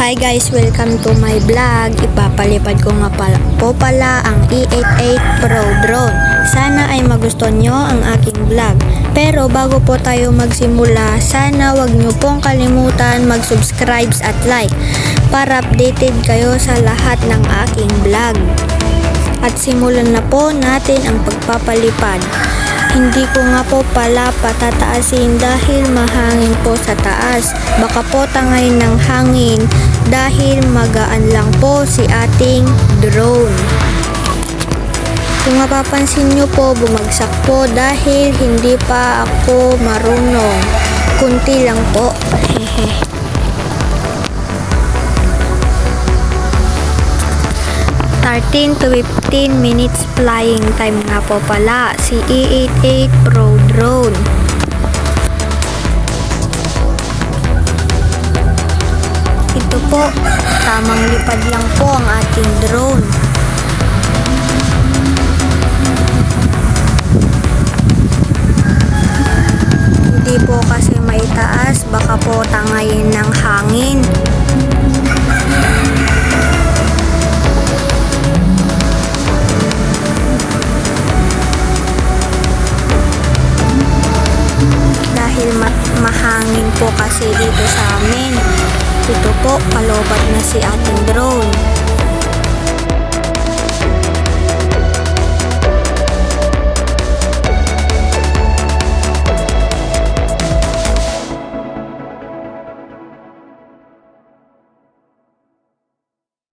Hi guys, welcome to my vlog. Ipapalipad ko nga pala ang E88 Pro drone. Sana ay magustuhan nyo ang aking vlog. Pero bago po tayo magsimula, sana wag nyo pong kalimutan mag-subscribe at like para updated kayo sa lahat ng aking vlog. At simulan na po natin ang pagpapalipad. Hindi ko nga po pala patataasin dahil mahangin po sa taas. Baka po tangayin ng hangin dahil magaan lang po si ating drone. Kung mapapansin nyo po, bumagsak po dahil hindi pa ako marunong. Kunti lang po. 13 to 15 minutes flying time nga po pala si E88 Pro drone. Ito po, tamang lipad lang po ang ating drone. Hindi po kasi maitaas, baka po tangayin ng hangin. Mahangin po kasi dito sa amin. Ito po, palobat na si ating drone.